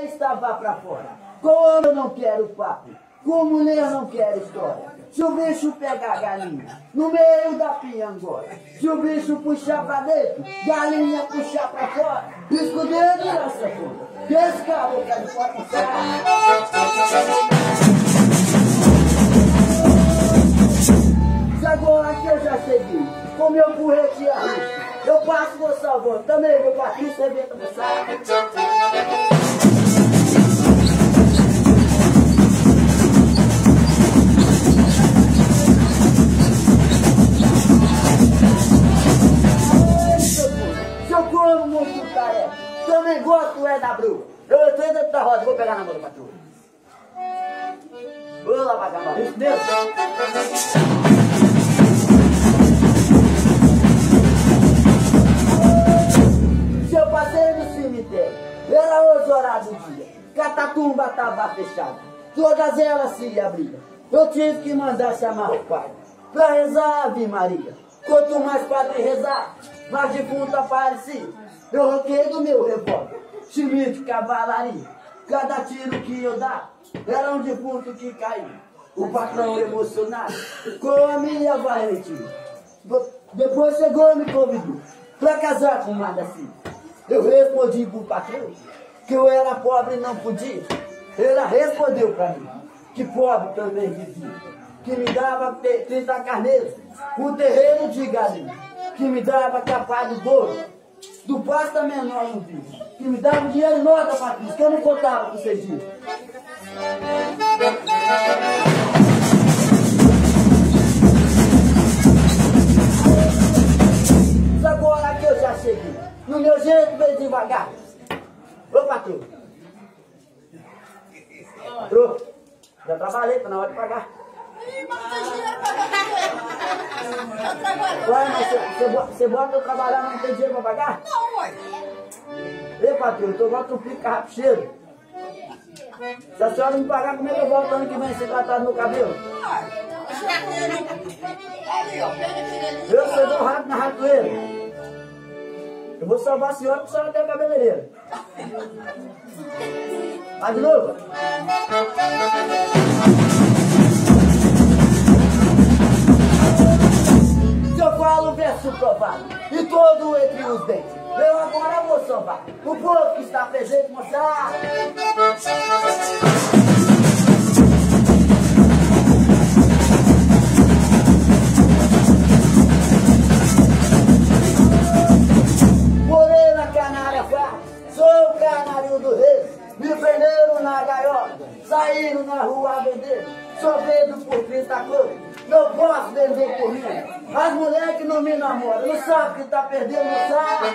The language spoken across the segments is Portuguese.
Estava pra fora. Como eu não quero papo, como nem eu não quero história. Se o bicho pegar a galinha no meio da piangora, se o bicho puxar pra dentro, galinha puxar pra fora, pisco o dedo e lança fora. Que esse caboclo é de fora. Se agora que eu já cheguei, com meu porrete arroz, eu passo vou salvando, também meu Patrício rebenta no saco. Também gosto da Bru. Eu tô dentro da roda, vou pegar na mão do patrulha. Vou lá pagar a mão. Isso mesmo. Se eu passei no cemitério, era 11 horas do dia, Catatumba estava fechada, todas elas se abriam. Eu tive que mandar chamar o padre pra rezar, Ave Maria. Quanto mais padre rezar, mais defunto aparecia. Eu roquei do meu revólver, chimite, cavalaria. Cada tiro que eu dava era um defunto que caía. O patrão emocionado com a minha valentia. Depois chegou e me convidou pra casar com uma das filhas. Eu respondi pro patrão que eu era pobre e não podia. Ele respondeu pra mim que pobre também vivia. Que me dava 30 carneiros, um terreiro de galinha. Que me dava capado de ouro, do pasta menor no vídeo, que me dava dinheiro em nota, Patrícia, que eu não contava com vocês dias. Agora que eu já cheguei, no meu jeito bem devagar. Ô, patrão. Patrão, já trabalhei, tá na hora de pagar. Ué, mas você bota eu trabalhar, mas não tem dinheiro pra pagar? Não, ué. Ei, patrão, eu bota um pico carrapicheiro. Se a senhora me pagar, como é que eu volto ano que vem sem tratar do meu cabelo? Eu sou do rato na ratoeira. Eu vou salvar a senhora porque a senhora tem a cabeleireira. Vai de novo. Eu falo o verso provado, e todo entre os dentes. Eu agora vou salvar o povo que está presente, moçada. Morena canária faz, sou o canário do rei. Me prenderam na gaiola, saíram na rua a vender. Sou vendo por 30 cores, não posso vender por mim. As mulheres que não me namoram, não sabem que tá perdendo, não sabe.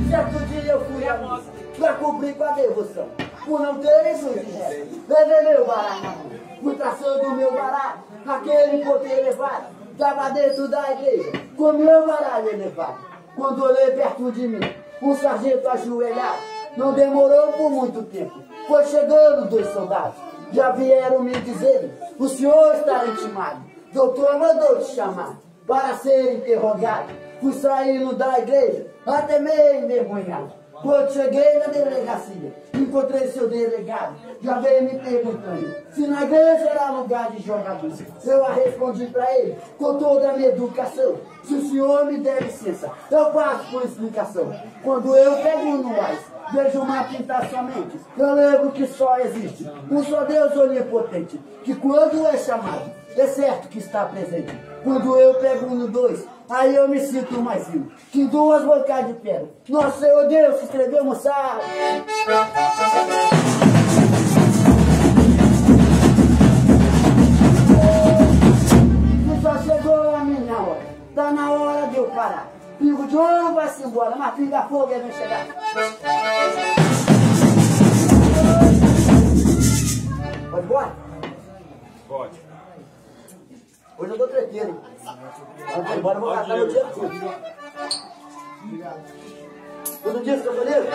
Certo dia eu fui a missa pra cumprir com a devoção, por não ter isso de resto. Levei meu baralho na mão, fui traçando o meu baralho, naquele poder elevado, estava dentro da igreja, com meu baralho elevado. Quando olhei perto de mim, um sargento ajoelhado, não demorou por muito tempo. Foi chegando 2 soldados, já vieram me dizendo, o senhor está intimado, doutor mandou te chamar para ser interrogado. Fui saindo da igreja, até meio envergonhado. Quando cheguei na delegacia, encontrei seu delegado, já veio me perguntando se na igreja era lugar de jogador. Eu respondi para ele, com toda a minha educação, se o senhor me der licença, eu passo por explicação. Quando eu pego no ar, vejo uma pintar somente, eu lembro que só existe um só Deus onipotente, que quando é chamado, é certo que está presente. Quando eu pego no 2, aí eu me sinto mais vivo, que em 2 bocas de pedra, nosso Senhor Deus se escreveu, moçada. E só chegou a minha hora, tá na hora de eu parar. Pingo de ouro vai-se embora, mas pinga fogo é vem chegar. Pode embora? Pode. Hoje eu dou treteiro, hein? Vamos embora, eu vou gastar meu dinheiro tudo. Todo dia, seu goleiro?